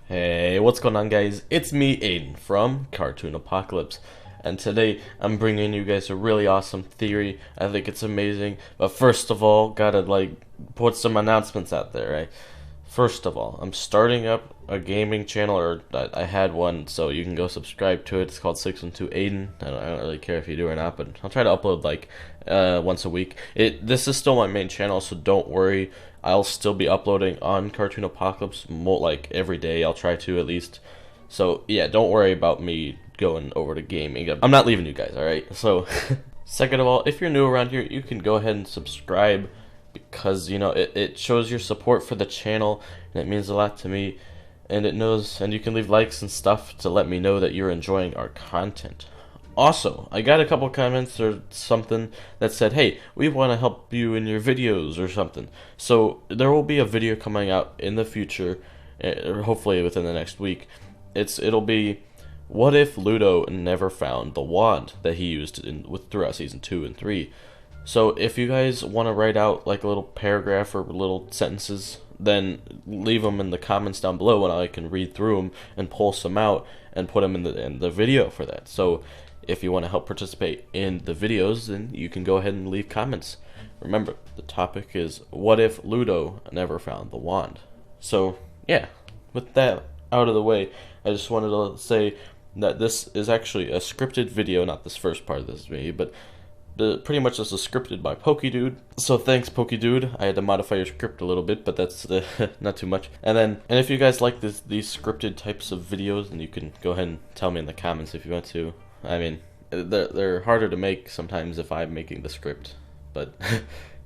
Hey, what's going on, guys? It's me, Aiden, from Cartoon Apocalypse, and today I'm bringing you guys a really awesome theory. I think it's amazing, but first of all, gotta put some announcements out there, right? First of all, I'm starting up a gaming channel, or I had one, so you can go subscribe to it. It's called 612 Aiden. I don't really care if you do or not, but I'll try to upload once a week. This is still my main channel, so don't worry. I'll still be uploading on Cartoon Apocalypse every day. I'll try to at least. So yeah, don't worry about me going over to gaming. I'm not leaving you guys, alright? So, second of all, if you're new around here, you can go ahead and subscribe, because it shows your support for the channel, and it means a lot to me, and you can leave likes and stuff to let me know that you're enjoying our content. Also, I got a couple comments or something that said, hey, we want to help you in your videos or something. So there will be a video coming out in the future, or hopefully within the next week. It'll be, what if Ludo never found the wand that he used throughout season 2 and 3? So if you guys want to write out like a little paragraph or little sentences, then leave them in the comments down below, and I can read through them and pull some out and put them in the video for that. So if you want to help participate in the videos, then you can go ahead and leave comments. Remember, the topic is, what if Ludo never found the wand? So yeah, with that out of the way, I just wanted to say that this is actually a scripted video, not this first part of this video, but pretty much this is scripted by Pokedude. So thanks, Pokedude. I had to modify your script a little bit, but that's not too much. And if you guys like these scripted types of videos, then you can go ahead and tell me in the comments if you want to. I mean, they're harder to make sometimes if I'm making the script, but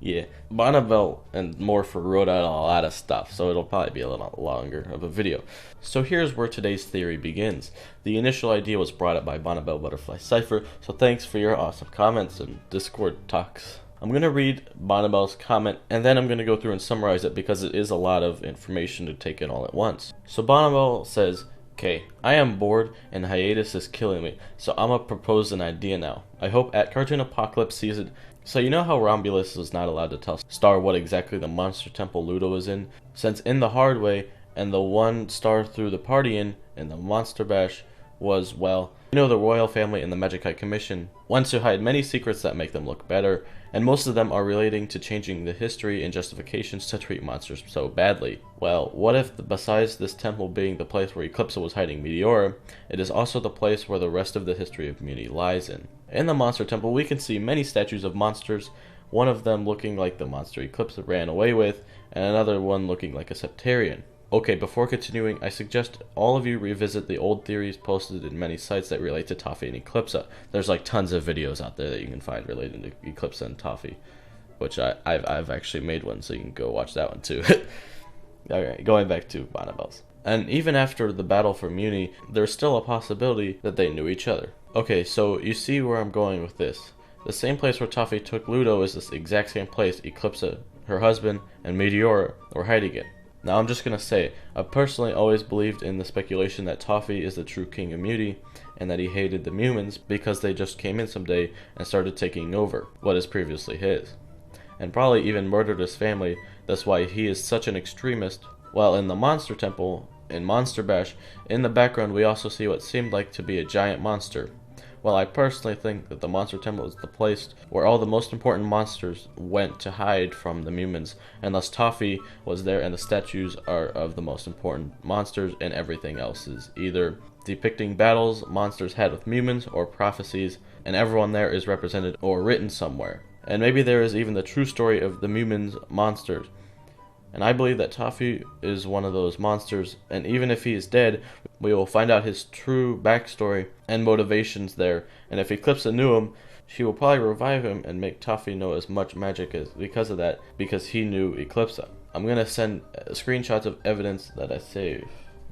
yeah. Bonneville and Morpher wrote out a lot of stuff, so it'll probably be a little longer of a video. So here's where today's theory begins. The initial idea was brought up by Bonneville Butterfly Cypher, so thanks for your awesome comments and Discord talks. I'm going to read Bonneville's comment, and then I'm going to go through and summarize it, because it is a lot of information to take in all at once. So Bonneville says, okay, I am bored and hiatus is killing me, so I'ma propose an idea now. I hope at Cartoon Apocalypse season. So you know how Romulus was not allowed to tell Star what exactly the monster temple Ludo is in? Since in the hard way, and the one Star threw the party in the Monster Bash was, well, the royal family and the Magic High Commission wants to hide many secrets that make them look better, and most of them are relating to changing the history and justifications to treat monsters so badly. Well, what if besides this temple being the place where Eclipsa was hiding Meteora, it is also the place where the rest of the history of Mewni lies in? In the Monster Temple, we can see many statues of monsters, one of them looking like the monster Eclipsa ran away with, and another one looking like a Septarian. Okay, before continuing, I suggest all of you revisit the old theories posted in many sites that relate to Toffee and Eclipsa. There's tons of videos out there that you can find related to Eclipsa and Toffee, which I've actually made one, so you can go watch that one too. Alright, going back to Bonneville's. And even after the battle for Mewni, there's still a possibility that they knew each other. Okay, so you see where I'm going with this. The same place where Toffee took Ludo is this exact same place Eclipsa, her husband, and Meteora were hiding in. Now I'm just gonna say, I personally always believed in the speculation that Toffee is the true king of Mewni, and that he hated the Mewmans because they just came in someday and started taking over what is previously his, and probably even murdered his family. That's why he is such an extremist. While in the Monster Temple, in Monster Bash, in the background we also see what seemed like to be a giant monster. Well, I personally think that the Monster Temple is the place where all the most important monsters went to hide from the Mewmans, and thus Toffee was there, and the statues are of the most important monsters, and everything else is either depicting battles monsters had with Mewmans or prophecies, and everyone there is represented or written somewhere. And maybe there is even the true story of the Mewmans monsters. And I believe that Toffee is one of those monsters, and even if he is dead, we will find out his true backstory and motivations there. And if Eclipsa knew him, she will probably revive him and make Toffee know as much magic as because of that, because he knew Eclipsa. I'm gonna send screenshots of evidence that I save.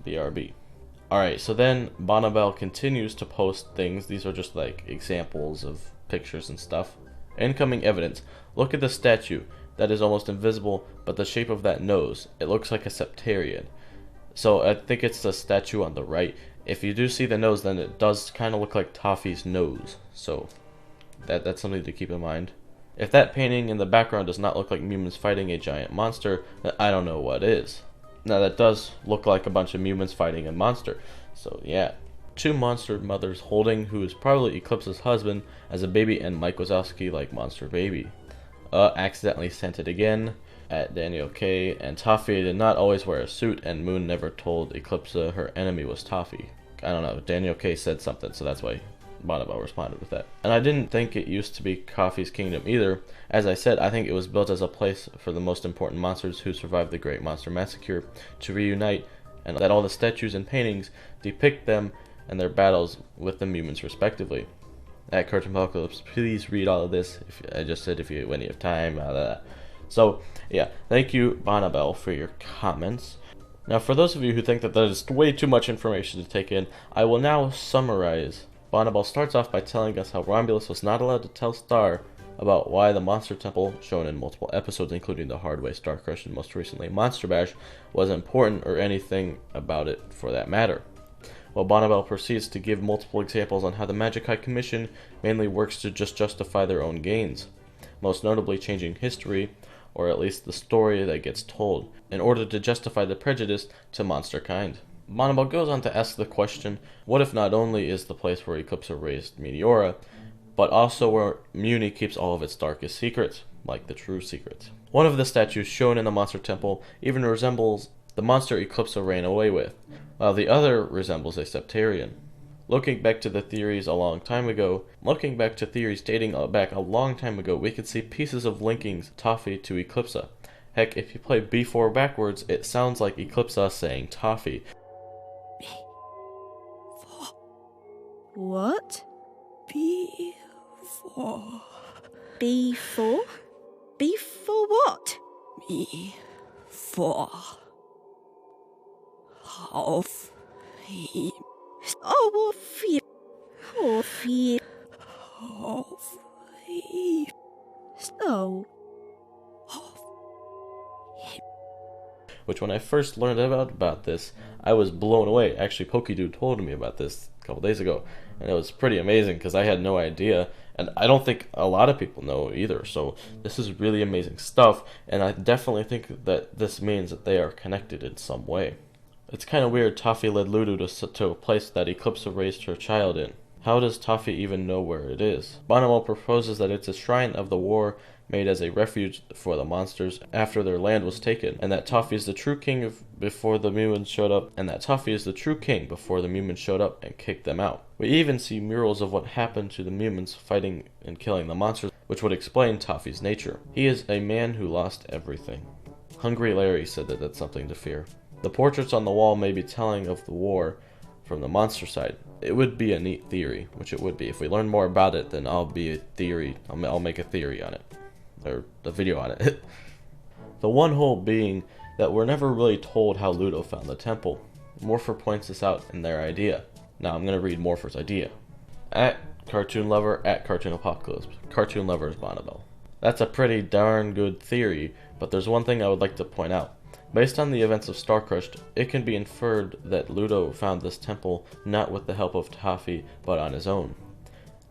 BRB. Alright, so then Bonneville continues to post things. These are just examples of pictures and stuff. Incoming evidence. Look at the statue. That is almost invisible, but the shape of that nose, it looks like a Septarian. So I think it's the statue on the right. If you do see the nose, then it does kind of look like Toffee's nose. So that's something to keep in mind. If that painting in the background does not look like Mewmans fighting a giant monster, then I don't know what is. Now that does look like a bunch of humans fighting a monster. So yeah. Two monster mothers holding who is probably Eclipse's husband as a baby, and Mike Wazowski like monster baby. Accidentally sent it again at Daniel K. And Toffee did not always wear a suit, and Moon never told Eclipse her enemy was Toffee. I don't know, Daniel K. said something, so that's why Bonnabelle responded with that. And I didn't think it used to be Coffee's Kingdom either. As I said, I think it was built as a place for the most important monsters who survived the Great Monster Massacre to reunite, and that all the statues and paintings depict them and their battles with the humans respectively. At Cartoon Apocalypse, please read all of this. I just said when you have time. So yeah, thank you Bonnabelle for your comments. Now for those of you who think that is way too much information to take in, I will now summarize. Bonnabelle starts off by telling us how Romulus was not allowed to tell Star about why the Monster Temple, shown in multiple episodes including The Hard Way, Star Crush, and most recently Monster Bash, was important or anything about it for that matter. While Bonnabelle proceeds to give multiple examples on how the Magic High Commission mainly works to just justify their own gains, most notably changing history, or at least the story that gets told, in order to justify the prejudice to monster kind. Bonnabelle goes on to ask the question, what if not only is the place where Eclipse raised Meteora, but also where Mewni keeps all of its darkest secrets, like the true secrets? One of the statues shown in the Monster Temple even resembles the monster Eclipse ran away with, while the other resembles a Septarian. Looking back to theories dating back a long time ago, we could see pieces of linkings Toffee to Eclipse. Heck, if you play B4 backwards, it sounds like Eclipse saying Toffee. B4. What? B4. B4? B4 what? B4. Of he. Oh, fear. Oh, fear. Oh, fear. So. Which, when I first learned about this, I was blown away. Actually, Pokedude told me about this a couple days ago, and it was pretty amazing because I had no idea, and I don't think a lot of people know either. So this is really amazing stuff, and I definitely think that this means that they are connected in some way. It's kind of weird Toffee led Ludo to a place that Eclipse raised her child in. How does Toffee even know where it is? Bonnabelle proposes that it's a shrine of the war made as a refuge for the monsters after their land was taken, and that Toffee is the true king before the Mewni showed up, and kicked them out. We even see murals of what happened to the Mewni fighting and killing the monsters, which would explain Toffee's nature. He is a man who lost everything. Hungry Larry said that that's something to fear. The portraits on the wall may be telling of the war from the monster side. It would be a neat theory, which it would be. If we learn more about it, then I'll make a theory on it, or a video on it. The one hole being that we're never really told how Ludo found the temple. Morpher points this out in their idea. Now I'm going to read Morpher's idea. At Cartoon Lover, at Cartoon Apocalypse. Cartoon Lover is Bonnabelle. That's a pretty darn good theory, but there's one thing I would like to point out. Based on the events of Star Crushed, it can be inferred that Ludo found this temple not with the help of Toffee, but on his own.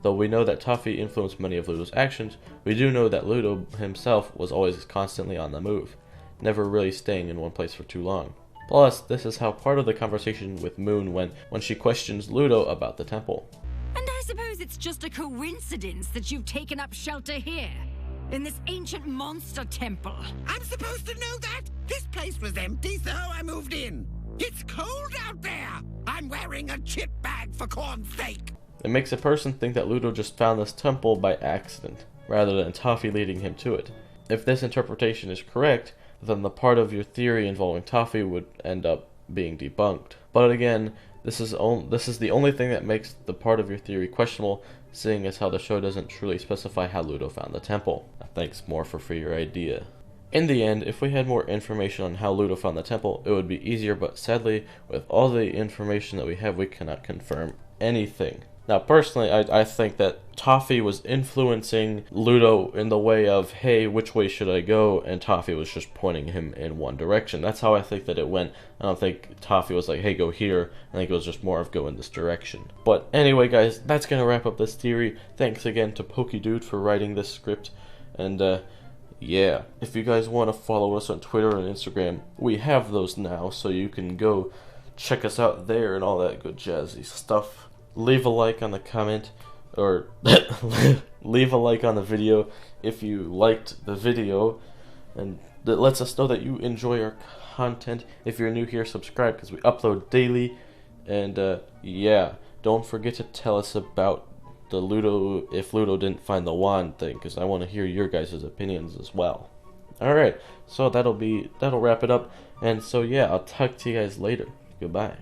Though we know that Toffee influenced many of Ludo's actions, we do know that Ludo himself was always constantly on the move, never really staying in one place for too long. Plus, this is how part of the conversation with Moon went when she questions Ludo about the temple. And I suppose it's just a coincidence that you've taken up shelter here, in this ancient monster temple. I'm supposed to know that? This place was empty, so I moved in. It's cold out there. I'm wearing a chip bag for corn's sake. It makes a person think that Ludo just found this temple by accident, rather than Toffee leading him to it. If this interpretation is correct, then the part of your theory involving Toffee would end up being debunked. But again, this is the only thing that makes the part of your theory questionable, seeing as how the show doesn't truly specify how Ludo found the temple. Thanks, Morpher, for your idea. In the end, if we had more information on how Ludo found the temple, it would be easier, but sadly, with all the information that we have, we cannot confirm anything. Now, personally, I think that Toffee was influencing Ludo in the way of, hey, which way should I go? And Toffee was just pointing him in one direction. That's how I think that it went. I don't think Toffee was like, hey, go here. I think it was just more of go in this direction. But anyway, guys, that's going to wrap up this theory. Thanks again to Pokedude for writing this script. And yeah, if you guys want to follow us on Twitter and Instagram, we have those now, so you can go check us out there and all that good jazzy stuff. Leave a like on the comment, or leave a like on the video if you liked the video, and that lets us know that you enjoy our content. If you're new here, subscribe because we upload daily. And yeah, don't forget to tell us about the Ludo, if Ludo didn't find the wand thing, because I want to hear your guys' opinions as well. Alright, so that'll wrap it up. And so yeah, I'll talk to you guys later. Goodbye.